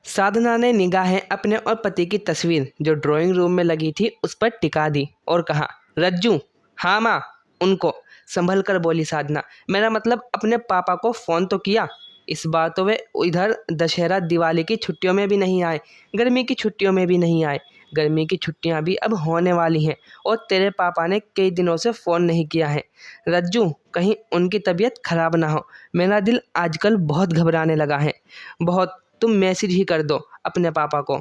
साधना ने निगाहें अपने और पति की तस्वीर जो ड्राइंग रूम में लगी थी उस पर टिका दी और कहा, रज्जू। हाँ माँ। उनको संभल कर बोली साधना, मेरा मतलब अपने पापा को फ़ोन तो किया? इस बार तो वे इधर दशहरा दिवाली की छुट्टियों में भी नहीं आए, गर्मी की छुट्टियों में भी नहीं आए। गर्मी की छुट्टियां भी अब होने वाली हैं और तेरे पापा ने कई दिनों से फ़ोन नहीं किया है। रज्जू, कहीं उनकी तबीयत खराब ना हो। मेरा दिल आजकल बहुत घबराने लगा है। बहुत। तुम मैसेज ही कर दो अपने पापा को।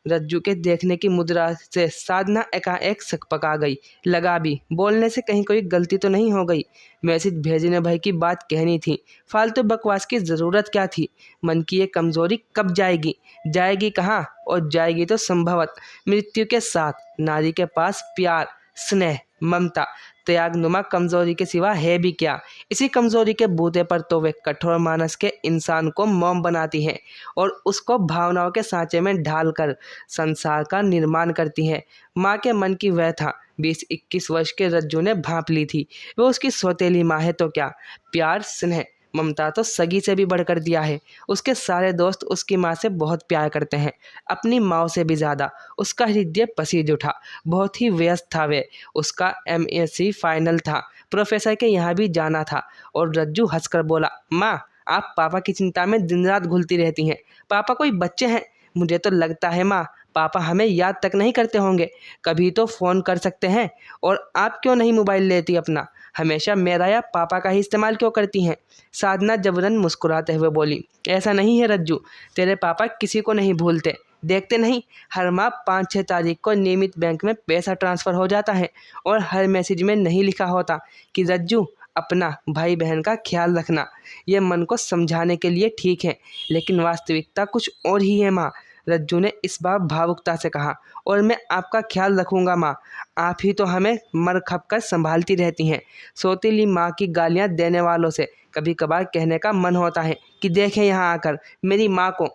रज्जू के देखने की मुद्रा से साधना एकाएक सकपका गई। लगा भी बोलने से कहीं कोई गलती तो नहीं हो गई। मैसेज भेजने भाई की बात कहनी थी, फालतू बकवास की ज़रूरत क्या थी? मन की ये कमज़ोरी कब जाएगी? जाएगी कहाँ? और जाएगी तो संभवत मृत्यु के साथ। नारी के पास प्यार, स्नेह, ममता, त्यागनुमा कमज़ोरी के सिवा है भी क्या? इसी कमज़ोरी के बूते पर तो वे कठोर मानस के इंसान को मोम बनाती हैं और उसको भावनाओं के सांचे में ढालकर संसार का निर्माण करती हैं। माँ के मन की व्यथा 20-21 वर्ष के रज्जू ने भांप ली थी। वो उसकी सौतेली माँ है तो क्या? प्यार, स्नेह, ममता तो सगी से भी बढ़कर दिया है। उसके सारे दोस्त उसकी माँ से बहुत प्यार करते हैं, अपनी माँ से भी ज़्यादा। उसका हृदय पसीज उठा। बहुत ही व्यस्त था वे। उसका MSc फाइनल था, प्रोफेसर के यहाँ भी जाना था। और रज्जू हंसकर बोला, माँ, आप पापा की चिंता में दिन रात घुलती रहती हैं। पापा कोई बच्चे हैं? मुझे तो लगता है माँ, पापा हमें याद तक नहीं करते होंगे। कभी तो फ़ोन कर सकते हैं। और आप क्यों नहीं मोबाइल लेती अपना? हमेशा मेरा या पापा का ही इस्तेमाल क्यों करती हैं? साधना जबरन मुस्कुराते हुए बोली, ऐसा नहीं है रज्जू, तेरे पापा किसी को नहीं भूलते। देखते नहीं, हर माह 5-6 तारीख को नियमित बैंक में पैसा ट्रांसफ़र हो जाता है और हर मैसेज में नहीं लिखा होता कि रज्जू, अपना भाई बहन का ख्याल रखना। ये मन को समझाने के लिए ठीक है, लेकिन वास्तविकता कुछ और ही है माँ। रज्जू ने इस बार भावुकता से कहा, और मैं आपका ख्याल रखूंगा माँ। आप ही तो हमें मर खप कर संभालती रहती हैं। सौतेली माँ की गालियाँ देने वालों से कभी कभार कहने का मन होता है कि देखें यहाँ आकर मेरी माँ को,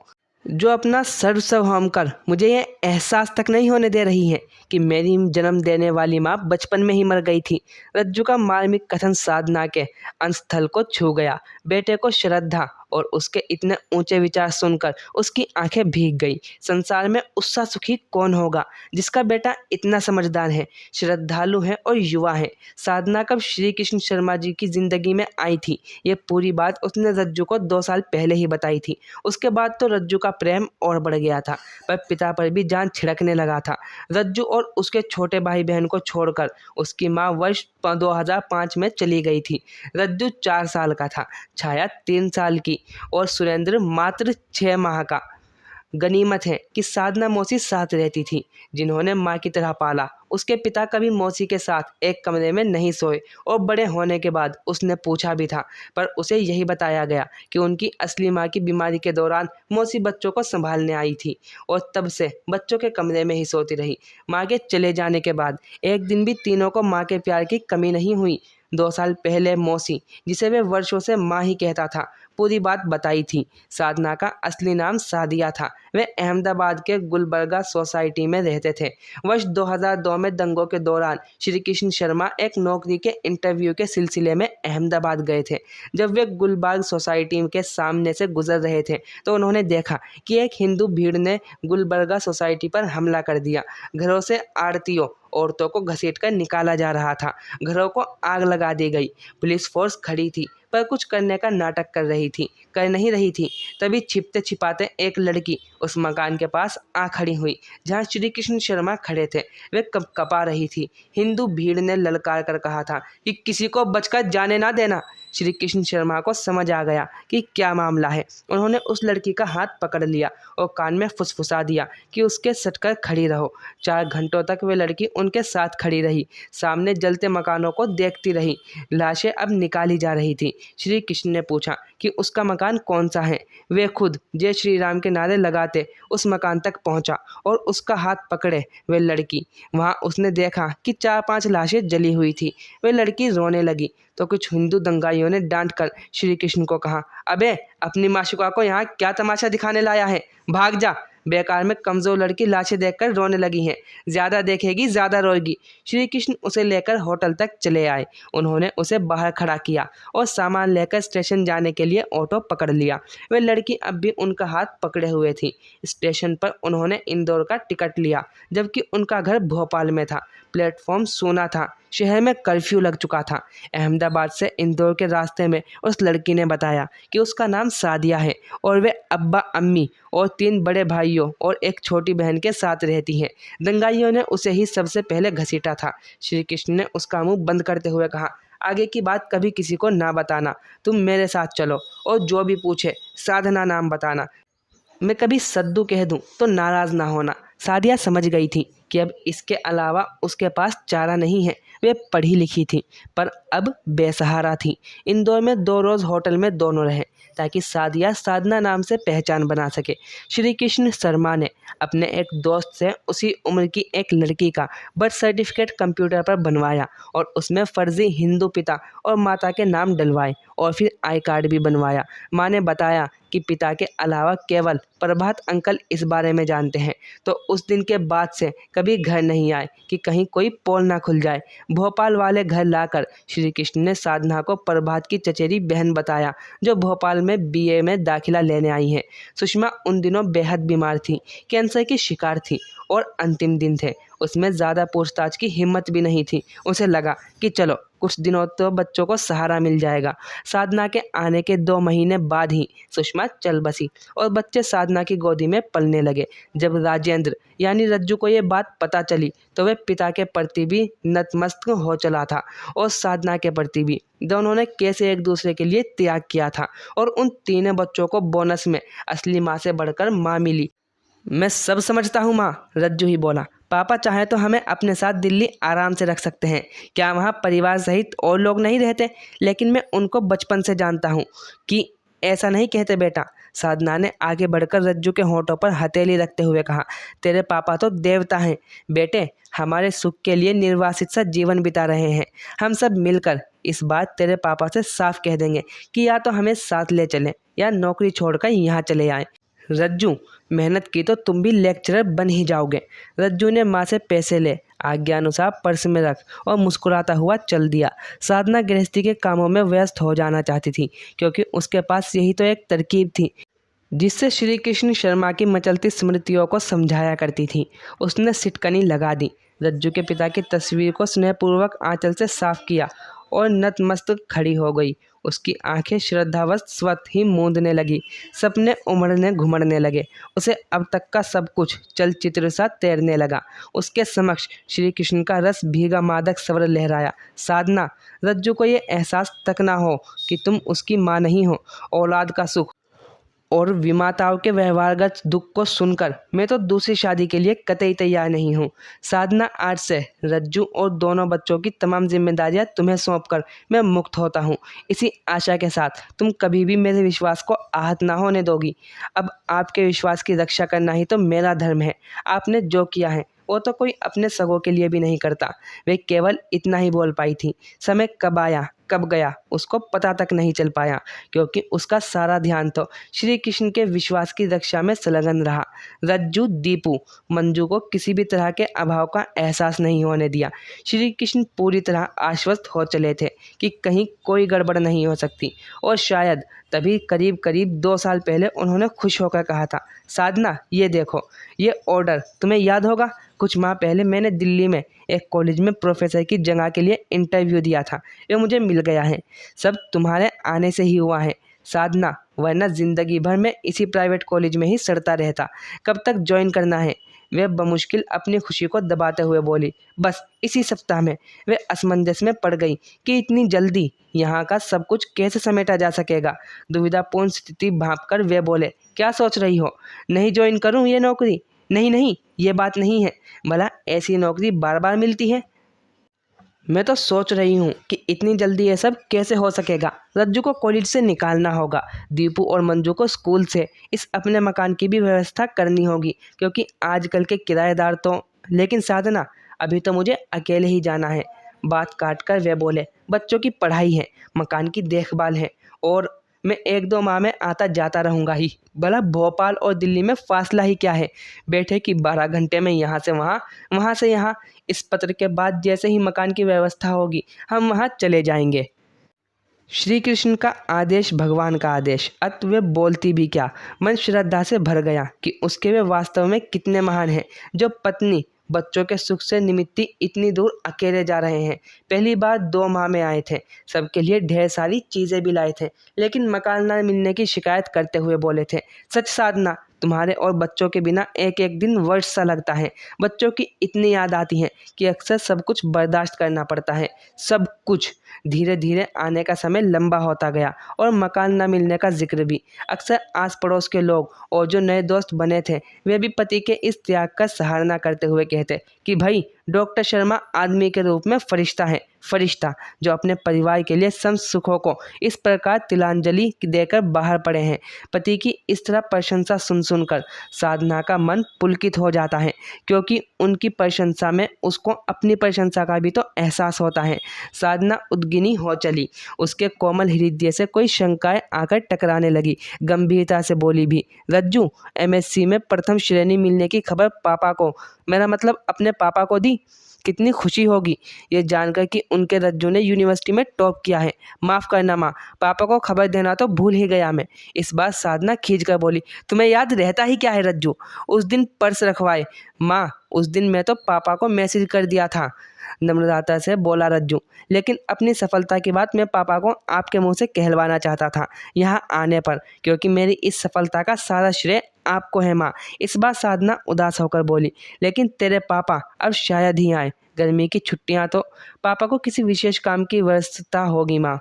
जो अपना सर्वस्व होम कर मुझे ये एहसास तक नहीं होने दे रही है कि मेरी जन्म देने वाली माँ बचपन में ही मर गई थी। रज्जू का मार्मिक कथन साधना के अंतस्थल को छू गया। बेटे को श्रद्धा और उसके इतने ऊंचे विचार सुनकर उसकी आंखें भीग गई। संसार में उससा सुखी कौन होगा जिसका बेटा इतना समझदार है, श्रद्धालु है और युवा है। साधना कब श्री कृष्ण शर्मा जी की जिंदगी में आई थी, ये पूरी बात उसने रज्जू को 2 साल पहले ही बताई थी। उसके बाद तो रज्जू का प्रेम और बढ़ गया था, पर पिता पर भी जान छिड़कने लगा था। रज्जू और उसके छोटे भाई बहन को छोड़कर उसकी माँ वर्ष 2005 में चली गई थी। रज्जू 4 साल का था, छाया 3 साल की और सुरेंद्र मात्र 6 माह का। गनीमत है कि साधना मौसी साथ रहती थी, जिन्होंने माँ की तरह पाला। उसके पिता कभी मौसी के साथ एक कमरे में नहीं सोए और बड़े होने के बाद उसने पूछा भी था, पर उसे यही बताया गया कि उनकी असली माँ की बीमारी के दौरान मौसी बच्चों को संभालने आई थी और तब से बच्चों के कमरे में ही सोती रही। माँ के चले जाने के बाद एक दिन भी तीनों को माँ के प्यार की कमी नहीं हुई। 2 साल पहले मौसी, जिसे वे वर्षों से माँ ही कहता था, पूरी बात बताई थी। साधना का असली नाम सादिया था। वे अहमदाबाद के गुलबर्गा सोसाइटी में रहते थे। वर्ष 2002 में दंगों के दौरान श्री कृष्ण शर्मा एक नौकरी के इंटरव्यू के सिलसिले में अहमदाबाद गए थे। जब वे गुलबाग सोसाइटी के सामने से गुजर रहे थे तो उन्होंने देखा कि एक हिंदू भीड़ ने गुलबर्गा सोसाइटी पर हमला कर दिया। घरों से आड़तियों, औरतों को घसीटकर निकाला जा रहा था। घरों को आग लगा दी गई। पुलिस फोर्स खड़ी थी पर कुछ करने का नाटक कर नहीं रही थी। तभी छिपते छिपाते एक लड़की उस मकान के पास आ खड़ी हुई जहां श्री कृष्ण शर्मा खड़े थे। वे कपा रही थी। हिंदू भीड़ ने ललकार कर कहा था कि किसी को बचकर जाने ना देना। श्री कृष्ण शर्मा को समझ आ गया कि क्या मामला है। उन्होंने उस लड़की का हाथ पकड़ लिया और कान में फुसफुसा दिया कि उसके सटकर खड़ी रहो। 4 घंटों तक वे लड़की उनके साथ खड़ी रही, सामने जलते मकानों को देखती रही। लाशें अब निकाली जा रही थी। श्री कृष्ण ने पूछा कि उसका मकान कौन सा है। वे खुद जय श्री राम के नारे लगाते उस मकान तक पहुंचा और उसका हाथ पकड़े वे लड़की। वहां उसने देखा कि 4-5 लाशें जली हुई थी। वे लड़की रोने लगी तो कुछ हिंदू दंगाइयों ने डांट कर श्री कृष्ण को कहा, अबे अपनी माशुका को यहाँ क्या तमाशा दिखाने लाया है, भाग जा। बेकार में कमज़ोर लड़की लाशें देखकर रोने लगी हैं, ज़्यादा देखेगी ज़्यादा रोएगी। श्री कृष्ण उसे लेकर होटल तक चले आए। उन्होंने उसे बाहर खड़ा किया और सामान लेकर स्टेशन जाने के लिए ऑटो पकड़ लिया। वह लड़की अब भी उनका हाथ पकड़े हुए थी। स्टेशन पर उन्होंने इंदौर का टिकट लिया, जबकि उनका घर भोपाल में था। प्लेटफॉर्म सूना था, शहर में कर्फ्यू लग चुका था। अहमदाबाद से इंदौर के रास्ते में उस लड़की ने बताया कि उसका नाम सादिया है और वे अब्बा, अम्मी और 3 बड़े भाइयों और एक छोटी बहन के साथ रहती हैं। दंगाइयों ने उसे ही सबसे पहले घसीटा था। श्री कृष्ण ने उसका मुंह बंद करते हुए कहा, आगे की बात कभी किसी को ना बताना। तुम मेरे साथ चलो और जो भी पूछे साधना नाम बताना। मैं कभी सद्दू कह दूं तो नाराज़ ना होना। सादिया समझ गई थी कि अब इसके अलावा उसके पास चारा नहीं है। वे पढ़ी लिखी थी पर अब बेसहारा थी। इंदौर में 2 रोज़ होटल में दोनों रहे ताकि सादिया साधना नाम से पहचान बना सके। श्री कृष्ण शर्मा ने अपने एक दोस्त से उसी उम्र की एक लड़की का बर्थ सर्टिफिकेट कंप्यूटर पर बनवाया और उसमें फर्जी हिंदू पिता और माता के नाम डलवाए और फिर आई कार्ड भी बनवाया। माँ ने बताया कि पिता के अलावा केवल प्रभात अंकल इस बारे में जानते हैं, तो उस दिन के बाद से कभी घर नहीं आए कि कहीं कोई पोल ना खुल जाए। भोपाल वाले घर लाकर श्री कृष्ण ने साधना को प्रभात की चचेरी बहन बताया, जो भोपाल में बीए में दाखिला लेने आई है। सुषमा उन दिनों बेहद बीमार थी, कैंसर की शिकार थी और अंतिम दिन थे। उसमें ज़्यादा पूछताछ की हिम्मत भी नहीं थी। उसे लगा कि चलो कुछ दिनों तो बच्चों को सहारा मिल जाएगा। साधना के आने के 2 महीने बाद ही सुषमा चल बसी और बच्चे साधना की गोदी में पलने लगे। जब राजेंद्र यानी रज्जू को ये बात पता चली तो वह पिता के प्रति भी नतमस्तक हो चला था और साधना के प्रति भी। दोनों ने कैसे एक दूसरे के लिए त्याग किया था और उन तीनों बच्चों को बोनस में असली माँ से बढ़कर माँ मिली। मैं सब समझता हूँ माँ, रज्जू ही बोला। पापा चाहे तो हमें अपने साथ दिल्ली आराम से रख सकते हैं। क्या वहाँ परिवार सहित और लोग नहीं रहते? लेकिन मैं उनको बचपन से जानता हूँ कि ऐसा नहीं कहते बेटा। साधना ने आगे बढ़कर रज्जू के होंठों पर हथेली रखते हुए कहा, तेरे पापा तो देवता हैं बेटे, हमारे सुख के लिए निर्वासित सा जीवन बिता रहे हैं। हम सब मिलकर इस बात तेरे पापा से साफ कह देंगे कि या तो हमें साथ ले चलें या नौकरी छोड़कर यहाँ चले आएँ। रज्जू, मेहनत की तो तुम भी लेक्चरर बन ही जाओगे। रज्जू ने माँ से पैसे ले आज्ञानुसार पर्स में रख और मुस्कुराता हुआ चल दिया। साधना गृहस्थी के कामों में व्यस्त हो जाना चाहती थी, क्योंकि उसके पास यही तो एक तरकीब थी जिससे श्री कृष्ण शर्मा की मचलती स्मृतियों को समझाया करती थी। उसने सिटकनी लगा दी, रज्जू के पिता की तस्वीर को स्नेहपूर्वक आंचल से साफ किया और नतमस्तक खड़ी हो गई। उसकी आंखें श्रद्धावश स्वत ही मूंदने लगी, सपने उमड़ने घुमड़ने लगे। उसे अब तक का सब कुछ चलचित्र सा तैरने लगा। उसके समक्ष श्री कृष्ण का रस भीगा मादक स्वर लहराया। साधना, रज्जू को ये एहसास तक ना हो कि तुम उसकी माँ नहीं हो। औलाद का सुख और विमाताओं के व्यवहारगत दुख को सुनकर मैं तो दूसरी शादी के लिए कतई तैयार नहीं हूँ। साधना, आज से रज्जू और दोनों बच्चों की तमाम जिम्मेदारियाँ तुम्हें सौंपकर मैं मुक्त होता हूँ, इसी आशा के साथ तुम कभी भी मेरे विश्वास को आहत ना होने दोगी। अब आपके विश्वास की रक्षा करना ही तो मेरा धर्म है। आपने जो किया है वो तो कोई अपने सगों के लिए भी नहीं करता। वे केवल इतना ही बोल पाई थी। समय कब आया कब गया उसको पता तक नहीं चल पाया, क्योंकि उसका सारा ध्यान तो श्री कृष्ण के विश्वास की रक्षा में संलग्न रहा। रज्जू, दीपू, मंजू को किसी भी तरह के अभाव का एहसास नहीं होने दिया। श्री कृष्ण पूरी तरह आश्वस्त हो चले थे कि कहीं कोई गड़बड़ नहीं हो सकती, और शायद तभी करीब करीब 2 साल पहले उन्होंने खुश होकर कहा था, साधना ये देखो, ये ऑर्डर तुम्हें याद होगा, कुछ माह पहले मैंने दिल्ली में एक कॉलेज में प्रोफेसर की जगह के लिए इंटरव्यू दिया था। ये मुझे मिल गया है। सब तुम्हारे आने से ही हुआ है साधना, वरना ज़िंदगी भर में इसी प्राइवेट कॉलेज में ही सड़ता रहता। कब तक ज्वाइन करना है? वे बमुश्किल अपनी खुशी को दबाते हुए बोली। बस इसी सप्ताह में। वे असमंजस में पड़ गई कि इतनी जल्दी यहाँ का सब कुछ कैसे समेटा जा सकेगा। दुविधापूर्ण स्थिति भांपकर वे बोले, क्या सोच रही हो? नहीं ज्वाइन करूँ ये नौकरी? नहीं नहीं, ये बात नहीं है। भला ऐसी नौकरी बार बार मिलती है? मैं तो सोच रही हूँ कि इतनी जल्दी ये सब कैसे हो सकेगा। रज्जू को कॉलेज से निकालना होगा, दीपू और मंजू को स्कूल से, इस अपने मकान की भी व्यवस्था करनी होगी, क्योंकि आजकल के किराएदार तो। लेकिन साधना, अभी तो मुझे अकेले ही जाना है। बात काट कर वे बोले, बच्चों की पढ़ाई है, मकान की देखभाल है और मैं 1-2 माह में आता जाता रहूँगा ही। भला भोपाल और दिल्ली में फासला ही क्या है, बैठे कि 12 घंटे में यहाँ से वहाँ, वहाँ से यहाँ। इस पत्र के बाद जैसे ही मकान की व्यवस्था होगी हम वहाँ चले जाएंगे। श्री कृष्ण का आदेश भगवान का आदेश, अत वे बोलती भी क्या। मन श्रद्धा से भर गया कि उसके वे वास्तव में कितने महान हैं, जो पत्नी बच्चों के सुख से निमित्त इतनी दूर अकेले जा रहे हैं। पहली बार 2 माह में आए थे, सबके लिए ढेर सारी चीज़ें भी लाए थे, लेकिन मकान न मिलने की शिकायत करते हुए बोले थे, सच साधना, तुम्हारे और बच्चों के बिना एक एक दिन वर्ष सा लगता है। बच्चों की इतनी याद आती है कि अक्सर सब कुछ बर्दाश्त करना पड़ता है। सब कुछ धीरे धीरे आने का समय लंबा होता गया और मकान न मिलने का जिक्र भी। अक्सर आस पड़ोस के लोग और जो नए दोस्त बने थे वे भी पति के इस त्याग का सराहना करते हुए कहते कि भाई डॉक्टर शर्मा आदमी के रूप में फरिश्ता है, फरिश्ता जो अपने परिवार के लिए सम सुखों को इस प्रकार तिलांजलि देकर बाहर पड़े हैं। पति की इस तरह प्रशंसा सुन सुनकर साधना का मन पुलकित हो जाता है, क्योंकि उनकी प्रशंसा में उसको अपनी प्रशंसा का भी तो एहसास होता है। साधना उद्गिनी हो चली, उसके कोमल हृदय से कोई शंकाएं आकर टकराने लगी। गंभीरता से बोली भी, रज्जू MSc में प्रथम श्रेणी मिलने की खबर पापा को, मेरा मतलब अपने पापा को दी। कितनी खुशी होगी ये जानकर कि उनके रज्जू ने यूनिवर्सिटी में टॉप किया है। माफ़ करना माँ, पापा को खबर देना तो भूल ही गया मैं। इस बार साधना खींच कर बोली, तुम्हें याद रहता ही क्या है रज्जू, उस दिन पर्स रखवाए। माँ उस दिन मैं तो पापा को मैसेज कर दिया था, नम्रता से बोला रज्जू, लेकिन अपनी सफलता की बात मैं पापा को आपके मुंह से कहलवाना चाहता था यहाँ आने पर, क्योंकि मेरी इस सफलता का सारा श्रेय आपको है माँ। इस बार साधना उदास होकर बोली, लेकिन तेरे पापा अब शायद ही आए, गर्मी की छुट्टियाँ तो पापा को किसी विशेष काम की व्यस्तता होगी माँ।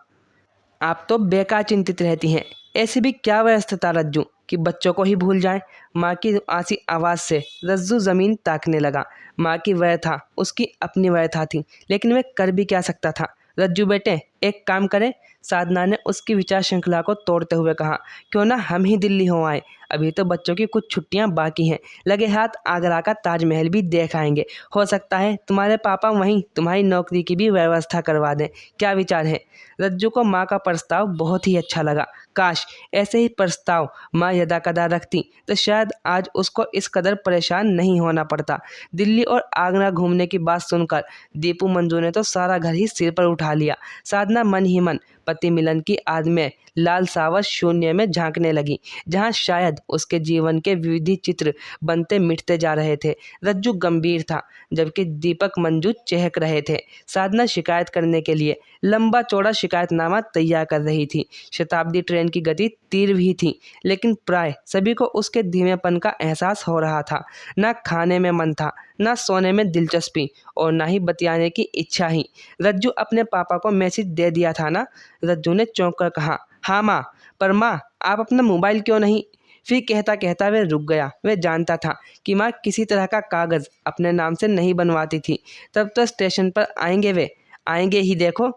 आप तो बेकार चिंतित रहती हैं, ऐसी भी क्या व्यस्तता रज्जू कि बच्चों को ही भूल जाएं। माँ की आसी आवाज़ से रज्जू ज़मीन ताकने लगा। माँ की व्यथा उसकी अपनी व्यथा थी, लेकिन वह कर भी क्या सकता था। रज्जू बेटे एक काम करें, साधना ने उसकी विचार श्रृंखला को तोड़ते हुए कहा, क्यों ना हम ही दिल्ली हो आए, अभी तो बच्चों की कुछ छुट्टियां बाकी हैं, लगे हाथ आगरा का ताजमहल भी देख आएंगे। हो सकता है तुम्हारे पापा वहीं तुम्हारी नौकरी की भी व्यवस्था करवा दें। क्या विचार है। रज्जू को माँ का प्रस्ताव बहुत ही अच्छा लगा। काश ऐसे ही प्रस्ताव माँ यदा कदा रखती तो शायद आज उसको इस कदर परेशान नहीं होना पड़ता। दिल्ली और आगरा घूमने की बात सुनकर दीपू मंजू ने तो सारा घर ही सिर पर उठा लिया। साधना मन ही मन पति मिलन की आद में लाल सावर शून्य में झांकने लगी, जहां शायद उसके जीवन के विविध चित्र बनते मिटते जा रहे थे। रज्जू गंभीर था, जबकि दीपक मंजू चहक रहे थे। साधना शिकायत करने के लिए लंबा चौड़ा शिकायतनामा तैयार कर रही थी। शताब्दी ट्रेन की गति तीव्र ही थी, लेकिन प्राय सभी को उसके धीमेपन का एहसास हो रहा था। ना खाने में मन था, ना सोने में दिलचस्पी, और ना ही बतियाने की इच्छा ही। रज्जू अपने पापा को मैसेज दे दिया था ना। रज्जू ने चौंक कर कहा, हाँ माँ, पर माँ आप अपना मोबाइल क्यों नहीं। फिर कहता कहता वह रुक गया। वह जानता था कि माँ किसी तरह का कागज़ अपने नाम से नहीं बनवाती थी। तब तो स्टेशन पर आएंगे, वे आएंगे ही देखो।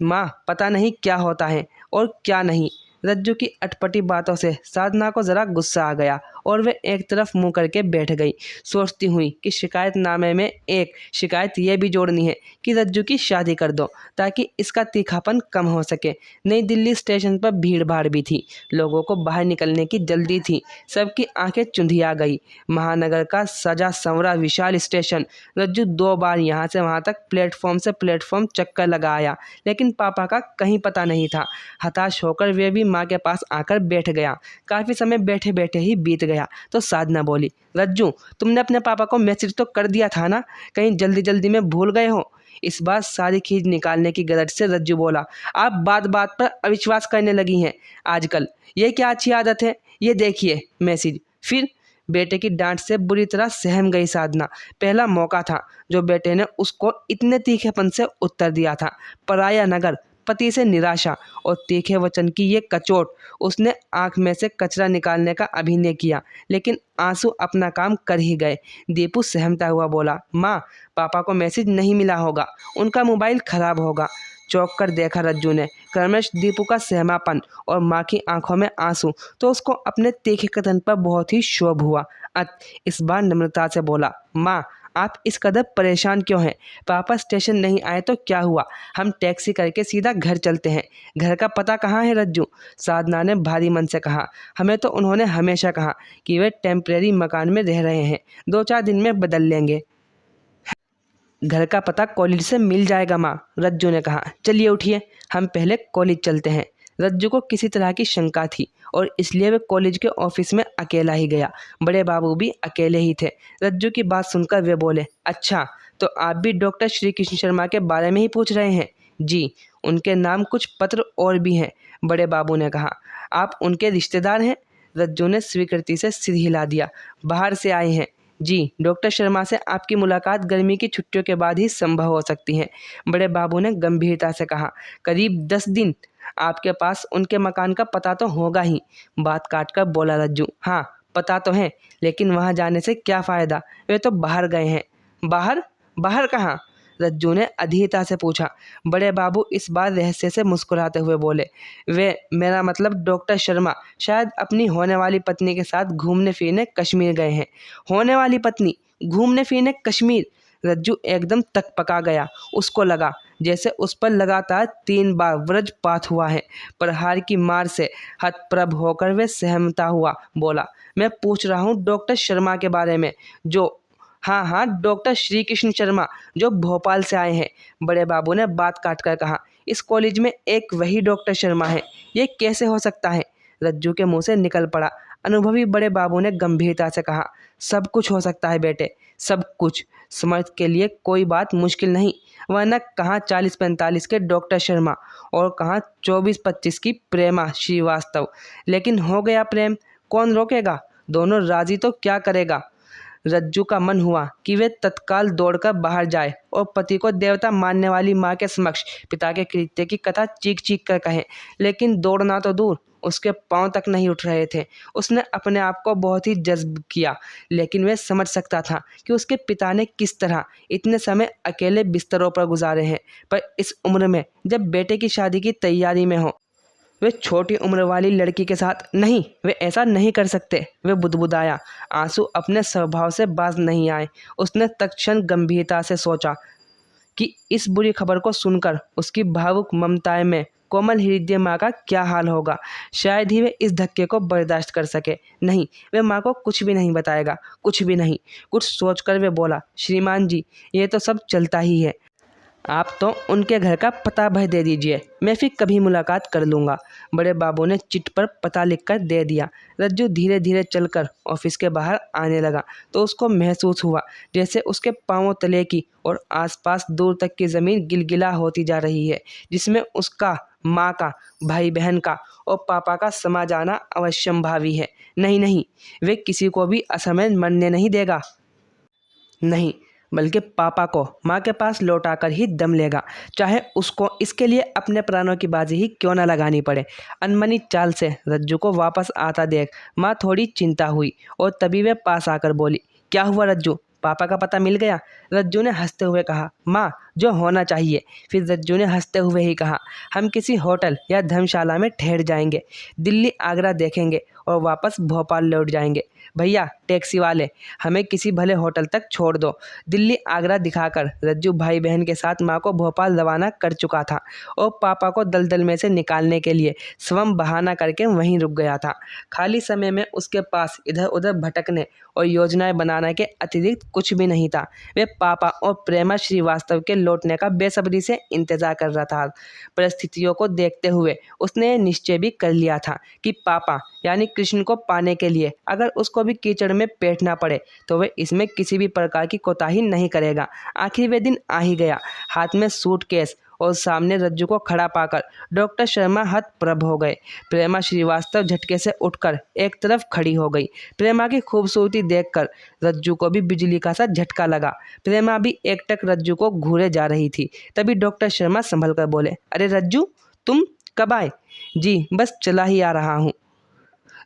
माँ पता नहीं क्या होता है और क्या नहीं। रज्जू की अटपटी बातों से साधना को ज़रा गुस्सा आ गया और वे एक तरफ मुंह करके बैठ गई, सोचती हुई कि शिकायतनामे में एक शिकायत यह भी जोड़नी है कि रज्जू की शादी कर दो, ताकि इसका तीखापन कम हो सके। नई दिल्ली स्टेशन पर भीड़ भाड़ भी थी, लोगों को बाहर निकलने की जल्दी थी, सबकी आंखें चुंधिया गई। महानगर का सजा संवरा विशाल स्टेशन। रज्जू 2 बार यहाँ से वहाँ तक प्लेटफॉर्म से प्लेटफॉर्म चक्कर लगा आया, लेकिन पापा का कहीं पता नहीं था। हताश होकर वे भी माँ के पास आकर बैठ गया। काफ़ी समय बैठे बैठे ही बीत गया तो साधना बोली, रज्जू तुमने अपने पापा को मैसेज तो कर दिया था ना, कहीं जल्दी जल्दी में भूल गए हो। इस बार सारी खींच निकालने की गरज से रज्जू बोला, आप बात बात पर अविश्वास करने लगी हैं आजकल, ये क्या अच्छी आदत है। ये देखिए मैसेज। फिर बेटे की डांट से बुरी तरह सहम गई साधना। पहला मौका था जो बेटे ने उसको इतने तीखेपन से उत्तर दिया था। पराया नगर, पति से निराशा और तीखे वचन की ये कचोट। उसने आंख में से कचरा निकालने का अभिनय किया, लेकिन आंसू अपना काम कर ही गए। दीपू सहमता हुआ बोला, माँ पापा को मैसेज नहीं मिला होगा, उनका मोबाइल खराब होगा। चौंक कर देखा रज्जू ने क्रमश दीपू का सहमापन और माँ की आंखों में आंसू, तो उसको अपने तीखे कथन पर बहुत ही क्षोभ हुआ। इस बार नम्रता से बोला, माँ आप इस कदर परेशान क्यों हैं? पापा स्टेशन नहीं आए तो क्या हुआ? हम टैक्सी करके सीधा घर चलते हैं। घर का पता कहाँ है रज्जू? साधना ने भारी मन से कहा। हमें तो उन्होंने हमेशा कहा कि वे टेम्परेरी मकान में रह रहे हैं, 2-4 दिन में बदल लेंगे। घर का पता कॉलेज से मिल जाएगा माँ, रज्जू ने कहा। चलिए उठिए, हम पहले कॉलेज चलते हैं। रज्जू को किसी तरह की शंका थी और इसलिए वे कॉलेज के ऑफिस में अकेला ही गया। बड़े बाबू भी अकेले ही थे। रज्जू की बात सुनकर वे बोले, अच्छा तो आप भी डॉक्टर श्री कृष्ण शर्मा के बारे में ही पूछ रहे हैं? जी, उनके नाम कुछ पत्र और भी हैं, बड़े बाबू ने कहा। आप उनके रिश्तेदार हैं? रज्जू ने स्वीकृति से सिर हिला दिया। बाहर से आए हैं। जी, डॉक्टर शर्मा से आपकी मुलाकात गर्मी की छुट्टियों के बाद ही संभव हो सकती है, बड़े बाबू ने गंभीरता से कहा। करीब 10 दिन। आपके पास उनके मकान का पता तो होगा ही, बात काटकर बोला रज्जू। हाँ, पता तो है, लेकिन वहाँ जाने से क्या फ़ायदा? वे तो बाहर गए हैं। बाहर? बाहर कहाँ? रज्जू ने अधीरता से पूछा। बड़े बाबू इस बार रहस्य से मुस्कुराते हुए बोले, वे, मेरा मतलब डॉक्टर शर्मा शायद अपनी होने वाली पत्नी के साथ घूमने फिरने कश्मीर गए हैं। होने वाली पत्नी घूमने फिरने कश्मीर? रज्जू एकदम तकपका गया। उसको लगा जैसे उस पर लगातार 3 बार वज्रपात हुआ है। प्रहार की मार से हतप्रभ होकर वे सहमता हुआ बोला, मैं पूछ रहा हूँ डॉक्टर शर्मा के बारे में, जो, हाँ हाँ, डॉक्टर श्री कृष्ण शर्मा जो भोपाल से आए हैं, बड़े बाबू ने बात काटकर कहा। इस कॉलेज में एक वही डॉक्टर शर्मा है, ये कैसे हो सकता है? रज्जू के मुंह से निकल पड़ा। अनुभवी बड़े बाबू ने गंभीरता से कहा, सब कुछ हो सकता है बेटे, सब कुछ। समर्थ के लिए कोई बात मुश्किल नहीं, वरना कहाँ 40-45 के डॉक्टर शर्मा और कहाँ 24-25 की प्रेमा श्रीवास्तव। लेकिन हो गया प्रेम, कौन रोकेगा? दोनों राजी तो क्या करेगा? रज्जू का मन हुआ कि वे तत्काल दौड़कर बाहर जाए और पति को देवता मानने वाली माँ के समक्ष पिता के कृत्य की कथा चीख चीख कर कहे, लेकिन दौड़ना तो दूर, उसके पांव तक नहीं उठ रहे थे। उसने अपने आप को बहुत ही जज्ब किया, लेकिन वह समझ सकता था कि उसके पिता ने किस तरह इतने समय अकेले बिस्तरों पर गुजारे हैं। पर इस उम्र में जब बेटे की शादी की तैयारी में हो, वे छोटी उम्र वाली लड़की के साथ नहीं, वे ऐसा नहीं कर सकते। वे बुदबुदाया। आंसू अपने स्वभाव से बाज नहीं आए। उसने तत्क्षण गंभीरता से सोचा कि इस बुरी खबर को सुनकर उसकी भावुक ममताएं में कोमल हृदय माँ का क्या हाल होगा। शायद ही वे इस धक्के को बर्दाश्त कर सके। नहीं, वे माँ को कुछ भी नहीं बताएगा, कुछ भी नहीं। कुछ सोचकर वे बोला, श्रीमान जी, ये तो सब चलता ही है, आप तो उनके घर का पता भर दे दीजिए, मैं फिर कभी मुलाकात कर लूँगा। बड़े बाबू ने चिट पर पता लिखकर दे दिया। रज्जू धीरे धीरे चलकर ऑफिस के बाहर आने लगा तो उसको महसूस हुआ जैसे उसके पांवों तले की और आसपास दूर तक की ज़मीन गिलगिला होती जा रही है, जिसमें उसका, माँ का, भाई बहन का और पापा का समा जाना अवश्यंभावी है। नहीं नहीं, वे किसी को भी असमय मरने नहीं देगा। नहीं, बल्कि पापा को माँ के पास लौटाकर ही दम लेगा, चाहे उसको इसके लिए अपने प्राणों की बाजी ही क्यों न लगानी पड़े। अनमनी चाल से रज्जू को वापस आता देख माँ थोड़ी चिंता हुई और तभी वे पास आकर बोली, क्या हुआ रज्जू, पापा का पता मिल गया? रज्जू ने हंसते हुए कहा, माँ, जो होना चाहिए। फिर रज्जू ने हंसते हुए ही कहा, हम किसी होटल या धर्मशाला में ठहर जाएंगे, दिल्ली आगरा देखेंगे और वापस भोपाल लौट जाएंगे। भैया टैक्सी वाले, हमें किसी भले होटल तक छोड़ दो। दिल्ली आगरा दिखाकर रज्जू भाई बहन के साथ माँ को भोपाल रवाना कर चुका था और पापा को दलदल में से निकालने के लिए स्वयं बहाना करके वहीं रुक गया था। खाली समय में उसके पास इधर उधर भटकने और योजनाएं बनाने के अतिरिक्त कुछ भी नहीं था। वे पापा और प्रेमा श्रीवास्तव के लौटने का बेसब्री से इंतजार कर रहा था। परिस्थितियों को देखते हुए उसने निश्चय भी कर लिया था कि पापा यानी कृष्ण को पाने के लिए अगर उसको भी कीचड़ में बैठना पड़े तो वह इसमें किसी भी प्रकार की कोताही नहीं करेगा। आखिर वे दिन आ ही गया। हाथ में सूटकेस और सामने रज्जू को खड़ा पाकर डॉक्टर शर्मा हतप्रभ हो गए। प्रेमा श्रीवास्तव झटके से उठकर एक तरफ खड़ी हो गई। प्रेमा की खूबसूरती देखकर रज्जू को भी बिजली का सा झटका लगा। प्रेमा भी एकटक रज्जू को घूरे जा रही थी। तभी डॉक्टर शर्मा संभल कर बोले, अरे रज्जू, तुम कब आए? जी, बस चला ही आ रहा हूँ,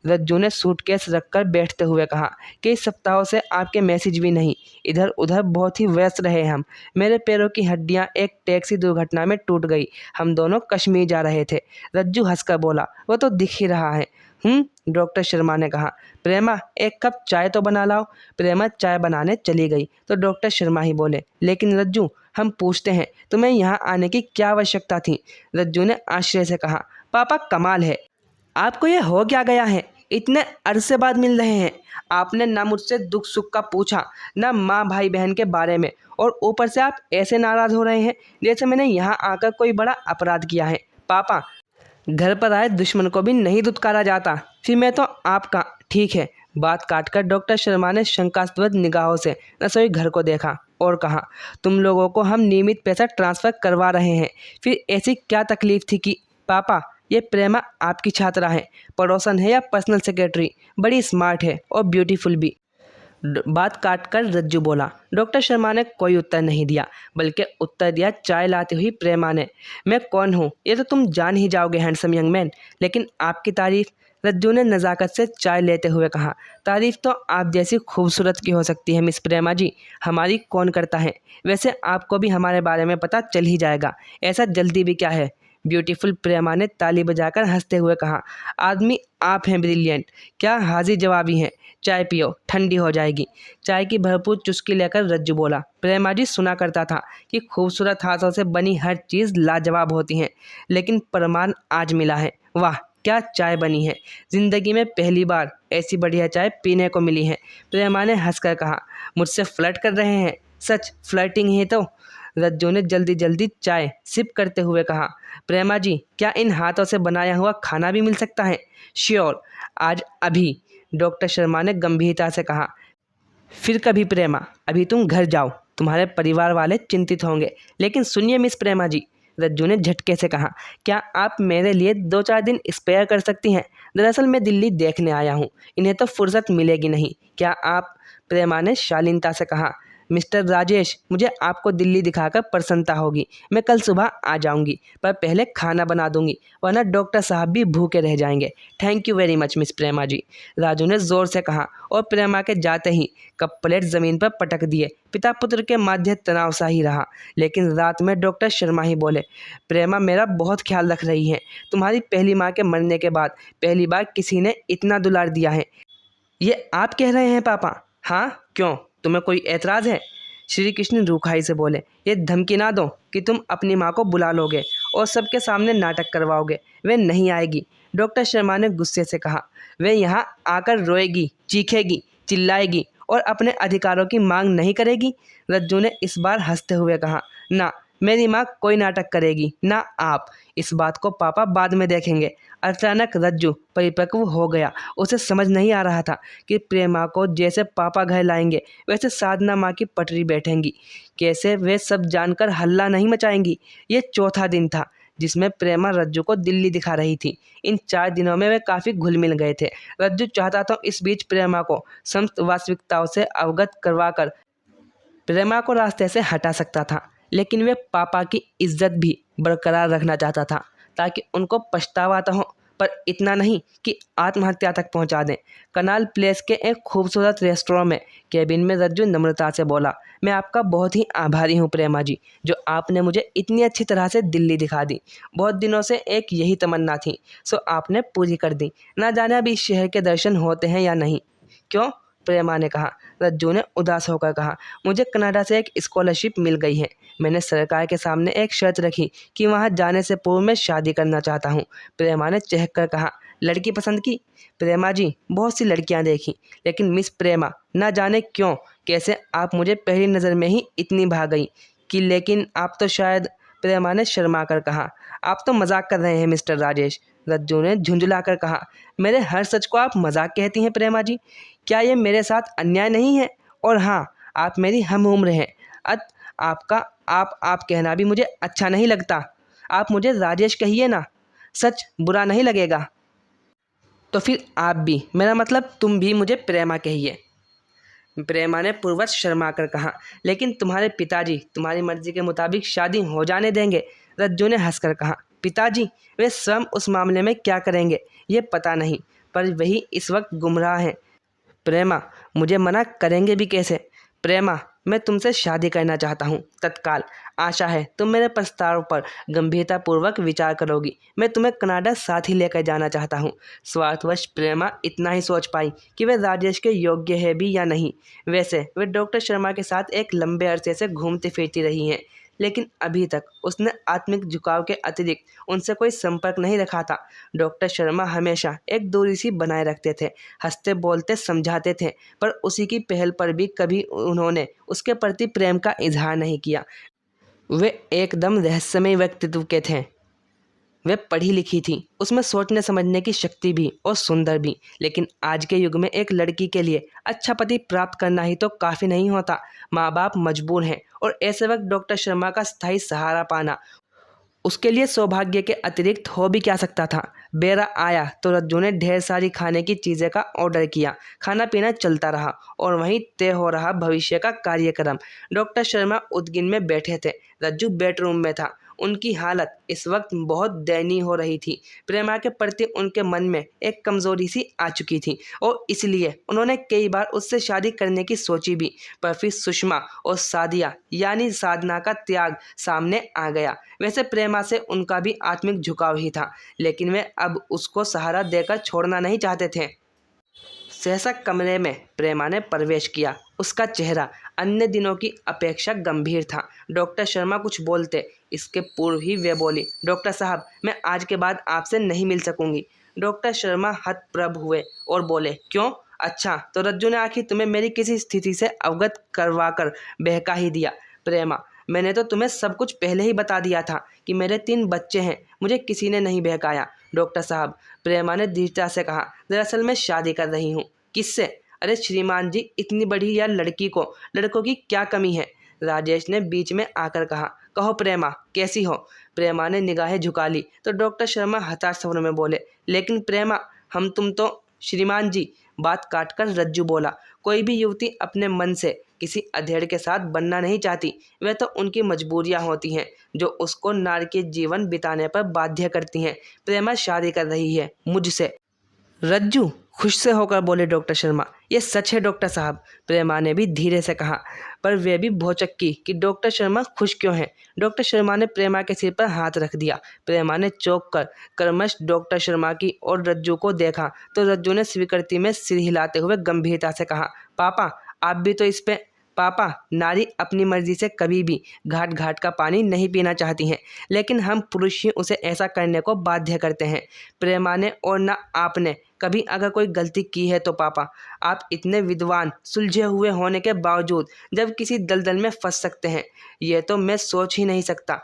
रज्जू ने सूटकेस रखकर बैठते हुए कहा। कई सप्ताहों से आपके मैसेज भी नहीं, इधर उधर बहुत ही व्यस्त रहे हम। मेरे पैरों की हड्डियां एक टैक्सी दुर्घटना में टूट गई। हम दोनों कश्मीर जा रहे थे। रज्जू हंसकर बोला, वो तो दिख ही रहा है। डॉक्टर शर्मा ने कहा। प्रेमा, एक कप चाय तो बना लाओ। प्रेमा चाय बनाने चली गई तो डॉक्टर शर्मा ही बोले, लेकिन रज्जू, हम पूछते हैं तुम्हें यहाँ आने की क्या आवश्यकता थी? रज्जू ने आश्चर्य से कहा। पापा, कमाल है, आपको ये हो क्या गया है? इतने अरसे बाद मिल रहे हैं, आपने ना मुझसे दुख सुख का पूछा, ना माँ भाई बहन के बारे में, और ऊपर से आप ऐसे नाराज़ हो रहे हैं जैसे मैंने यहाँ आकर कोई बड़ा अपराध किया है। पापा, घर पर आए दुश्मन को भी नहीं दुत्कारा जाता, फिर मैं तो आपका। ठीक है। बात काटकर डॉक्टर शर्मा ने शंकास्पद निगाहों से रसोई घर को देखा और कहा, तुम लोगों को हम नियमित पैसा ट्रांसफ़र करवा रहे हैं, फिर ऐसी क्या तकलीफ थी कि? पापा, ये प्रेमा आपकी छात्रा है, पड़ोसन है या पर्सनल सेक्रेटरी, बड़ी स्मार्ट है और ब्यूटीफुल भी। बात काटकर रज्जू बोला। डॉक्टर शर्मा ने कोई उत्तर नहीं दिया, बल्कि उत्तर दिया चाय लाती हुई प्रेमा ने। मैं कौन हूँ ये तो तुम जान ही जाओगे हैंडसम यंग मैन, लेकिन आपकी तारीफ, रज्जू ने नज़ाकत से चाय लेते हुए कहा। तारीफ तो आप जैसी खूबसूरत की हो सकती है मिस प्रेमा जी, हमारी कौन करता है? वैसे आपको भी हमारे बारे में पता चल ही जाएगा, ऐसा जल्दी भी क्या है? ब्यूटीफुल प्रेमा ने ताली बजाकर हंसते हुए कहा। आदमी आप हैं ब्रिलियंट, क्या हाजिर जवाबी हैं। चाय पियो, ठंडी हो जाएगी। चाय की भरपूर चुस्की लेकर रज्जू बोला। प्रेमा जी, सुना करता था कि खूबसूरत हाथों से बनी हर चीज़ लाजवाब होती है, लेकिन प्रमाण आज मिला है। वाह, क्या चाय बनी है, ज़िंदगी में पहली बार ऐसी बढ़िया चाय पीने को मिली है। प्रेमा ने हंसकर कहा। मुझसे फ्लर्ट कर रहे हैं? सच फ्लर्टिंग ही तो। रज्जू ने जल्दी जल्दी चाय सिप करते हुए कहा। प्रेमा जी, क्या इन हाथों से बनाया हुआ खाना भी मिल सकता है? श्योर, आज अभी, डॉक्टर शर्मा ने गंभीरता से कहा। फिर कभी प्रेमा, अभी तुम घर जाओ, तुम्हारे परिवार वाले चिंतित होंगे। लेकिन सुनिए मिस प्रेमा जी, रज्जू ने झटके से कहा, क्या आप मेरे लिए 2-4 दिन स्पेयर कर सकती हैं? दरअसल मैं दिल्ली देखने आया हूँ, इन्हें तो फुर्सत मिलेगी नहीं। क्या आप? प्रेमा ने शालीनता से कहा। मिस्टर राजेश, मुझे आपको दिल्ली दिखाकर प्रसन्नता होगी। मैं कल सुबह आ जाऊंगी, पर पहले खाना बना दूंगी, वरना डॉक्टर साहब भी भूखे रह जाएंगे। Thank you very much miss Prema ji, Raju ने ज़ोर से कहा और प्रेमा के जाते ही कप प्लेट ज़मीन पर पटक दिए। पिता पुत्र के मध्य तनाव सा ही रहा, लेकिन रात में डॉक्टर शर्मा ही बोले। प्रेमा मेरा बहुत ख्याल रख रही है। तुम्हारी पहली माँ के मरने के बाद पहली बार किसी ने इतना दुलार दिया है। ये आप कह रहे हैं पापा? हाँ, क्यों, तुम्हें कोई एतराज़ है? श्री कृष्ण रूखाई से बोले। ये धमकी ना दो कि तुम अपनी माँ को बुला लोगे और सबके सामने नाटक करवाओगे। वे नहीं आएगी, डॉक्टर शर्मा ने गुस्से से कहा। वे यहाँ आकर रोएगी, चीखेगी, चिल्लाएगी और अपने अधिकारों की मांग नहीं करेगी। रज्जू ने इस बार हंसते हुए कहा। ना, मेरी माँ कोई नाटक करेगी, ना आप। इस बात को पापा बाद में देखेंगे। अचानक रज्जू परिपक्व हो गया। उसे समझ नहीं आ रहा था कि प्रेमा को जैसे पापा घर लाएंगे, वैसे साधना माँ की पटरी बैठेंगी। कैसे वे सब जानकर हल्ला नहीं मचाएंगी। ये चौथा दिन था जिसमें प्रेमा रज्जू को दिल्ली दिखा रही थी। इन 4 दिनों में वे काफ़ी घुल मिल गए थे। रज्जू चाहता था इस बीच प्रेमा को समस्त वास्तविकताओं से अवगत करवाकर प्रेमा को रास्ते से हटा सकता था, लेकिन वे पापा की इज्जत भी बरकरार रखना चाहता था ताकि उनको पछतावा तो हो, पर इतना नहीं कि आत्महत्या तक पहुंचा दें। कनाल प्लेस के एक खूबसूरत रेस्टोरेंट में केबिन में रज्जू नम्रता से बोला। मैं आपका बहुत ही आभारी हूं प्रेमा जी, जो आपने मुझे इतनी अच्छी तरह से दिल्ली दिखा दी। बहुत दिनों से एक यही तमन्ना थी, सो आपने पूरी कर दी। ना जाने अभी इस शहर के दर्शन होते हैं या नहीं। क्यों? प्रेमा ने कहा। रज्जू ने उदास होकर कहा। मुझे कनाडा से एक स्कॉलरशिप मिल गई है। मैंने सरकार के सामने एक शर्त रखी कि वहां जाने से पूर्व मैं शादी करना चाहता हूं। प्रेमा ने चहक कर कहा। लड़की पसंद की? प्रेमा जी, बहुत सी लड़कियां देखी, लेकिन मिस प्रेमा, ना जाने क्यों कैसे आप मुझे पहली नज़र में ही इतनी भा गई कि। लेकिन आप तो शायद, प्रेमा ने शर्मा कर कहा। आप तो मजाक कर रहे हैं मिस्टर राजेश, रज्जू ने झुंझला कर कहा। मेरे हर सच को आप मजाक कहती हैं प्रेमा जी? क्या ये मेरे साथ अन्याय नहीं है? और हाँ, आप मेरी हम उम्र हैं। आपका आप कहना भी मुझे अच्छा नहीं लगता। आप मुझे राजेश कहिए ना, सच बुरा नहीं लगेगा। तो फिर आप भी, मेरा मतलब तुम भी मुझे प्रेमा कहिए, प्रेमा ने पूर्वज शर्मा कर कहा। लेकिन तुम्हारे पिताजी तुम्हारी मर्जी के मुताबिक शादी हो जाने देंगे, रज्जू ने हंसकर कहा। पिताजी? वे स्वयं उस मामले में क्या करेंगे ये पता नहीं, पर वही इस वक्त गुमराह हैं। प्रेमा, मुझे मना करेंगे भी कैसे? प्रेमा, मैं तुमसे शादी करना चाहता हूँ तत्काल। आशा है तुम मेरे प्रस्ताव पर गंभीरतापूर्वक विचार करोगी। मैं तुम्हें कनाडा साथ ही लेकर जाना चाहता हूँ। स्वार्थवश प्रेमा इतना ही सोच पाई कि वे राजेश के योग्य है भी या नहीं। वैसे वे डॉक्टर शर्मा के साथ एक लंबे अरसे से घूमती फिरती रही हैं, लेकिन अभी तक उसने आत्मिक झुकाव के अतिरिक्त उनसे कोई संपर्क नहीं रखा था। डॉक्टर शर्मा हमेशा एक दूरी सी बनाए रखते थे, हंसते बोलते समझाते थे, पर उसी की पहल पर भी कभी उन्होंने उसके प्रति प्रेम का इजहार नहीं किया। वे एकदम रहस्यमय व्यक्तित्व के थे। वे पढ़ी लिखी थी, उसमें सोचने समझने की शक्ति भी और सुंदर भी। लेकिन आज के युग में एक लड़की के लिए अच्छा पति प्राप्त करना ही तो काफ़ी नहीं होता। माँ बाप मजबूर हैं और ऐसे वक्त डॉक्टर शर्मा का स्थायी सहारा पाना उसके लिए सौभाग्य के अतिरिक्त हो भी क्या सकता था। बेरा आया तो रज्जू ने ढेर सारी खाने की चीज़ें का ऑर्डर किया। खाना पीना चलता रहा और वहीं तय हो रहा भविष्य का कार्यक्रम। डॉक्टर शर्मा उद्गिन में बैठे थे, रज्जू बेडरूम में था। उनकी हालत इस वक्त बहुत दयनीय हो रही थी। प्रेमा के प्रति उनके मन में एक कमजोरी सी आ चुकी थी और इसलिए उन्होंने कई बार उससे शादी करने की सोची भी, पर फिर सुषमा और सादिया यानी साधना का त्याग सामने आ गया। वैसे प्रेमा से उनका भी आत्मिक झुकाव ही था, लेकिन वे अब उसको सहारा देकर छोड़ना नहीं चाहते थे। सहसा कमरे में प्रेमा ने प्रवेश किया। उसका चेहरा अन्य दिनों की अपेक्षा गंभीर था। डॉक्टर शर्मा कुछ बोलते इसके पूर्व ही वे बोली, डॉक्टर साहब मैं आज के बाद आपसे नहीं मिल सकूंगी। डॉक्टर शर्मा हतप्रभ हुए और बोले, क्यों? अच्छा तो रज्जू ने आखिर तुम्हें मेरी किसी स्थिति से अवगत करवाकर बहका ही दिया। प्रेमा, मैंने तो तुम्हें सब कुछ पहले ही बता दिया था कि मेरे 3 बच्चे हैं, मुझे किसी ने नहीं बहकाया। डॉक्टर साहब, प्रेमा ने दृढ़ता से कहा, दरअसल मैं शादी कर रही हूँ। किससे? अरे श्रीमान जी, इतनी बड़ी या लड़की को लड़कों की क्या कमी है? राजेश ने बीच में आकर कहा, कहो प्रेमा कैसी हो? प्रेमा ने निगाहें झुका ली तो डॉक्टर शर्मा हताश स्वर में बोले, लेकिन प्रेमा हम तुम तो। श्रीमान जी, बात काटकर रज्जू बोला, कोई भी युवती अपने मन से किसी अधेड़ के साथ बनना नहीं चाहती। वह तो उनकी मजबूरियां होती हैं जो उसको नारकीय जीवन बिताने पर बाध्य करती हैं। प्रेमा शादी कर रही है मुझसे। रज्जू खुश से होकर बोले डॉक्टर शर्मा, ये सच है डॉक्टर साहब। प्रेमा ने भी धीरे से कहा, पर वे भी भौचक्की कि डॉक्टर शर्मा खुश क्यों हैं। डॉक्टर शर्मा ने प्रेमा के सिर पर हाथ रख दिया। प्रेमा ने चौंक कर कर्मश डॉक्टर शर्मा की और रज्जू को देखा तो रज्जू ने स्वीकृति में सिर हिलाते हुए गंभीरता से कहा, पापा आप भी तो इस पे। पापा, नारी अपनी मर्जी से कभी भी घाट घाट का पानी नहीं पीना चाहती हैं, लेकिन हम पुरुष ही उसे ऐसा करने को बाध्य करते हैं। प्रेमा ने और ना आपने कभी अगर कोई गलती की है तो पापा, आप इतने विद्वान सुलझे हुए होने के बावजूद जब किसी दलदल में फंस सकते हैं, ये तो मैं सोच ही नहीं सकता।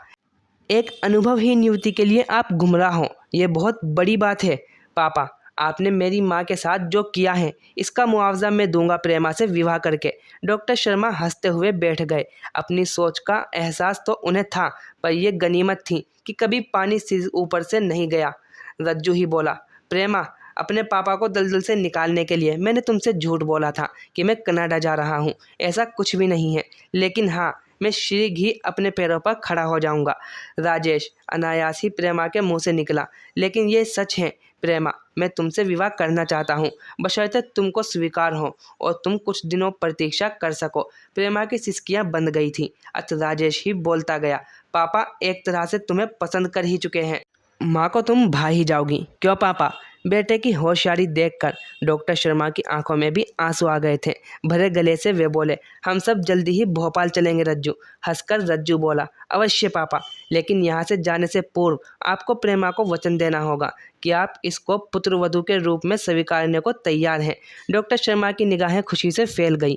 एक अनुभवहीन युवती के लिए आप गुमराह हो, ये बहुत बड़ी बात है। पापा, आपने मेरी माँ के साथ जो किया है इसका मुआवजा मैं दूंगा प्रेमा से विवाह करके। डॉक्टर शर्मा हंसते हुए बैठ गए। अपनी सोच का एहसास तो उन्हें था, पर यह गनीमत थी कि कभी पानी सिर ऊपर से नहीं गया। रज्जू ही बोला, प्रेमा, अपने पापा को दलदल से निकालने के लिए मैंने तुमसे झूठ बोला था कि मैं कनाडा जा रहा हूँ। ऐसा कुछ भी नहीं है, लेकिन हाँ, मैं शीघ्र ही अपने पैरों पर खड़ा हो जाऊंगा। राजेश अनायास ही प्रेमा के मुंह से निकला, लेकिन ये सच है प्रेमा, मैं तुमसे विवाह करना चाहता हूँ, बशर्ते तुमको स्वीकार हो और तुम कुछ दिनों प्रतीक्षा कर सको। प्रेमा की सिसकियाँ बंद गई थी। अत राजेश ही बोलता गया, पापा एक तरह से तुम्हें पसंद कर ही चुके हैं। माँ को तुम भा ही जाओगी, क्यों पापा? बेटे की होशियारी देखकर डॉक्टर शर्मा की आंखों में भी आंसू आ गए थे। भरे गले से वे बोले, हम सब जल्दी ही भोपाल चलेंगे रज्जू। हंसकर रज्जू बोला, अवश्य पापा, लेकिन यहाँ से जाने से पूर्व आपको प्रेमा को वचन देना होगा कि आप इसको पुत्रवधू के रूप में स्वीकारने को तैयार हैं। डॉक्टर शर्मा की निगाहें खुशी से फैल गई,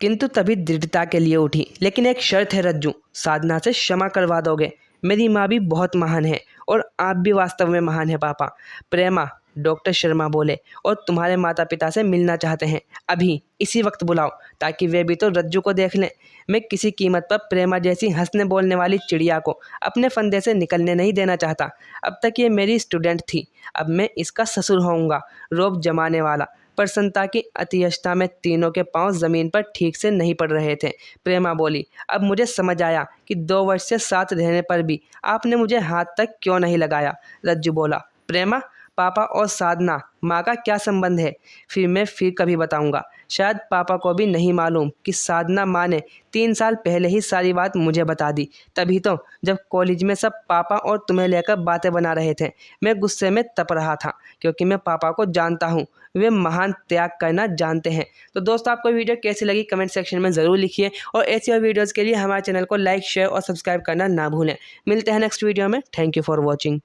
किंतु तभी दृढ़ता के लिए उठी। लेकिन एक शर्त है रज्जू, साधना से क्षमा करवा दोगे? मेरी माँ भी बहुत महान है और आप भी वास्तव में महान है पापा। प्रेमा, डॉक्टर शर्मा बोले, और तुम्हारे माता पिता से मिलना चाहते हैं। अभी इसी वक्त बुलाओ ताकि वे भी तो रज्जू को देख लें। मैं किसी कीमत पर प्रेमा जैसी हंसने बोलने वाली चिड़िया को अपने फंदे से निकलने नहीं देना चाहता। अब तक ये मेरी स्टूडेंट थी, अब मैं इसका ससुर होऊंगा, रोब जमाने वाला। प्रसन्नता की अतिशयता में तीनों के पांव जमीन पर ठीक से नहीं पड़ रहे थे। प्रेमा बोली, अब मुझे समझ आया कि 2 वर्ष से साथ रहने पर भी आपने मुझे हाथ तक क्यों नहीं लगाया। रज्जू बोला, प्रेमा, पापा और साधना माँ का क्या संबंध है, फिर मैं फिर कभी बताऊंगा। शायद पापा को भी नहीं मालूम कि साधना माँ ने 3 साल पहले ही सारी बात मुझे बता दी। तभी तो जब कॉलेज में सब पापा और तुम्हें लेकर बातें बना रहे थे, मैं गुस्से में तप रहा था, क्योंकि मैं पापा को जानता हूँ, वे महान त्याग करना जानते हैं। तो दोस्तों, आपको वीडियो कैसी लगी कमेंट सेक्शन में ज़रूर लिखिए, और ऐसी और वीडियोज़ के लिए हमारे चैनल को लाइक, शेयर और सब्सक्राइब करना ना भूलें। मिलते हैं नेक्स्ट वीडियो में। Thank you for watching.